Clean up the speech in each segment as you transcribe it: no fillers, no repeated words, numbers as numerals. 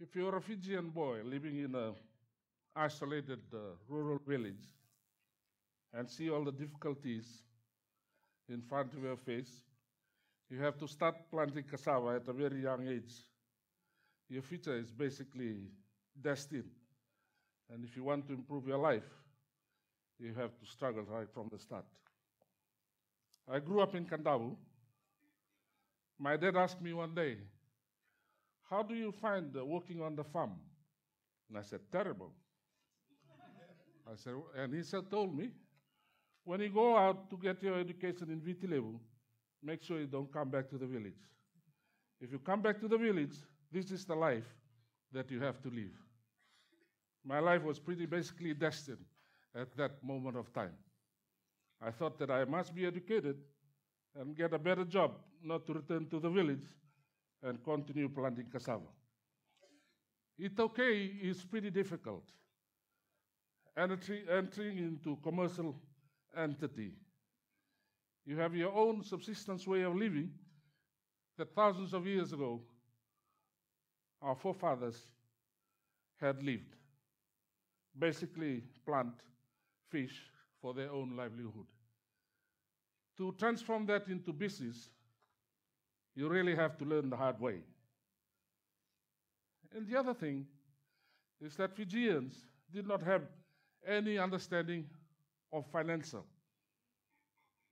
If you're a Fijian boy living in an isolated rural village and see all the difficulties in front of your face, you have to start planting cassava at a very young age. Your future is basically destined. And if you want to improve your life, you have to struggle right from the start. I grew up in Kandavu. My dad asked me one day, "How do you find working on the farm?" And I said, "Terrible." And he told me, "When you go out to get your education in Vitilevu, make sure you don't come back to the village. If you come back to the village, this is the life that you have to live." My life was pretty basically destined at that moment of time. I thought that I must be educated and get a better job, not to return to the village and continue planting cassava. iTaukei is pretty difficult. Entering into commercial entity. You have your own subsistence way of living that thousands of years ago our forefathers had lived. Basically plant, fish for their own livelihood. To transform that into business, you really have to learn the hard way. And the other thing is that Fijians did not have any understanding of financial,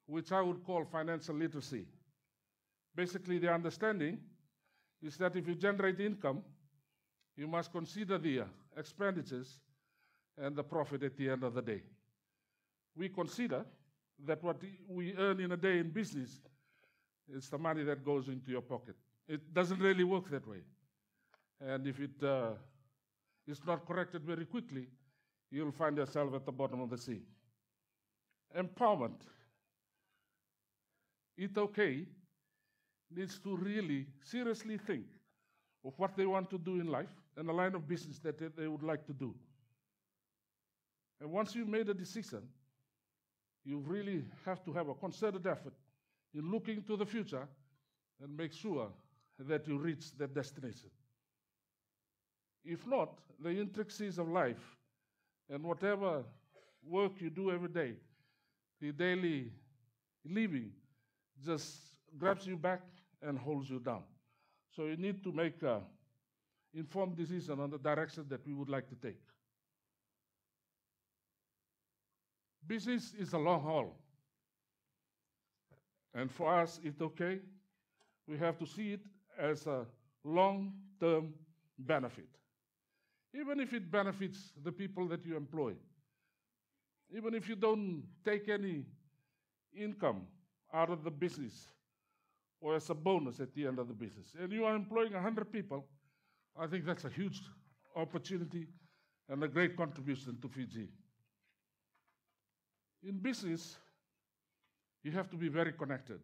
which I would call financial literacy. Basically, the understanding is that if you generate income, you must consider the expenditures and the profit at the end of the day. We consider that what we earn in a day in business is the money that goes into your pocket. It doesn't really work that way. And if it is not corrected very quickly, you'll find yourself at the bottom of the sea. Empowerment. iTaukei needs to really seriously think of what they want to do in life and the line of business that they would like to do. And once you've made a decision, you really have to have a concerted effort in looking to the future and make sure that you reach that destination. If not, the intricacies of life and whatever work you do every day, the daily living just grabs you back and holds you down. So you need to make an informed decision on the direction that we would like to take. Business is a long haul. And for us, iTaukei, we have to see it as a long-term benefit. Even if it benefits the people that you employ. Even if you don't take any income out of the business or as a bonus at the end of the business, and you are employing 100 people, I think that's a huge opportunity and a great contribution to Fiji. In business, you have to be very connected.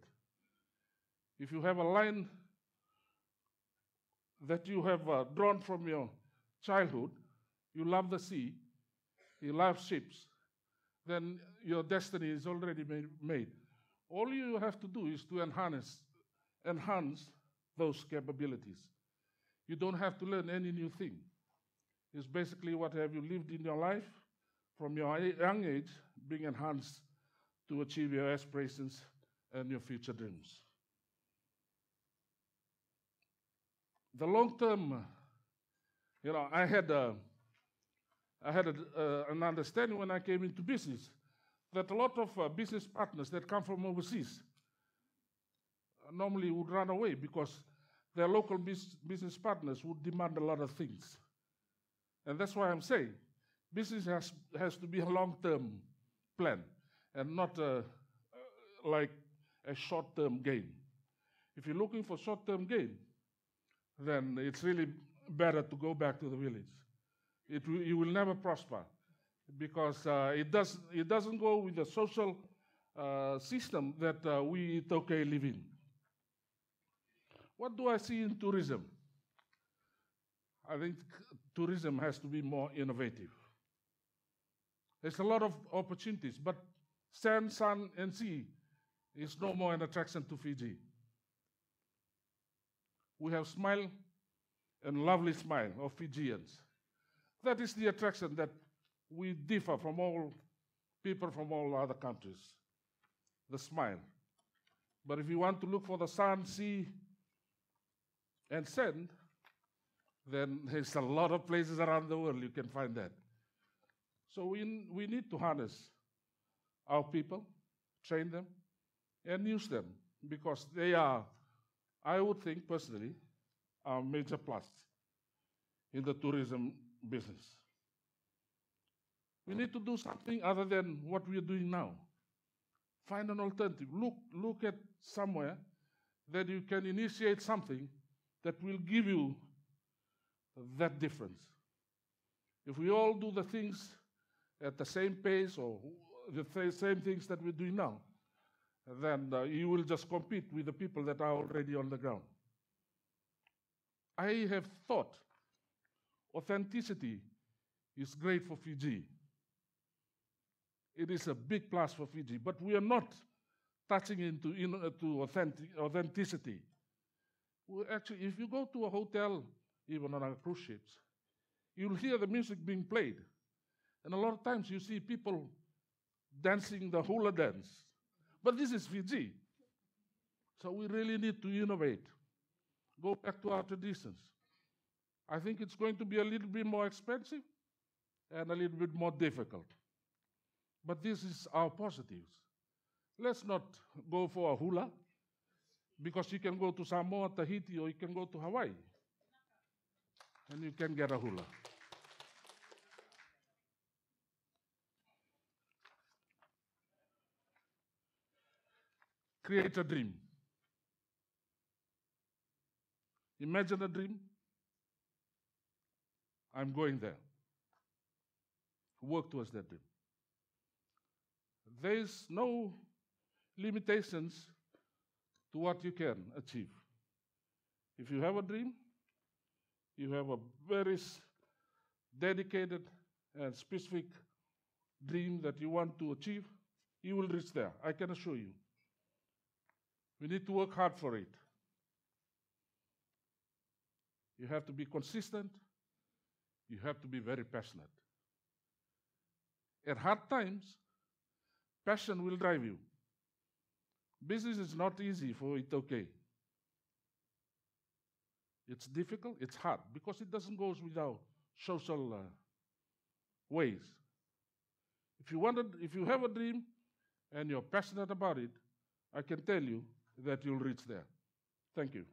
If you have a line that you have drawn from your childhood, you love the sea, you love ships, then your destiny is already made. All you have to do is to enhance those capabilities. You don't have to learn any new thing. It's basically what have you lived in your life from your young age being enhanced to achieve your aspirations and your future dreams. The long term, I had an understanding when I came into business that a lot of business partners that come from overseas normally would run away because their local business partners would demand a lot of things. And that's why I'm saying business has to be a long-term plan and not like a short-term gain. If you're looking for short-term gain, then it's really better to go back to the village. You will never prosper because it doesn't go with the social system that we iTaukei live in. What do I see in tourism? I think tourism has to be more innovative. There's a lot of opportunities, but sand, sun, and sea is no more an attraction to Fiji. We have smile and lovely smile of Fijians. That is the attraction that we differ from all people from all other countries, the smile. But if you want to look for the sun, sea, and sand, then there's a lot of places around the world you can find that. So we need to harness our people, train them, and use them, because they are, I would think personally, a major plus in the tourism business. We need to do something other than what we are doing now. Find an alternative. Look at somewhere that you can initiate something that will give you that difference. If we all do the things at the same pace or the same things that we're doing now, then you will just compete with the people that are already on the ground. I have thought authenticity is great for Fiji. It is a big plus for Fiji, but we are not touching into authenticity. Actually, if you go to a hotel, even on our cruise ships, you'll hear the music being played. And a lot of times you see people dancing the hula dance. But this is Fiji. So we really need to innovate, go back to our traditions. I think it's going to be a little bit more expensive and a little bit more difficult. But this is our positives. Let's not go for a hula, because you can go to Samoa, Tahiti, or you can go to Hawaii, and you can get a hula. Create a dream. Imagine a dream. I'm going there. Work towards that dream. There is no limitations to what you can achieve. If you have a dream, you have a very dedicated and specific dream that you want to achieve, you will reach there, I can assure you. We need to work hard for it. You have to be consistent. You have to be very passionate. At hard times, passion will drive you. Business is not easy for iTaukei. It's difficult, it's hard, because it doesn't go without social ways. If you have a dream and you're passionate about it, I can tell you that you'll reach there. Thank you.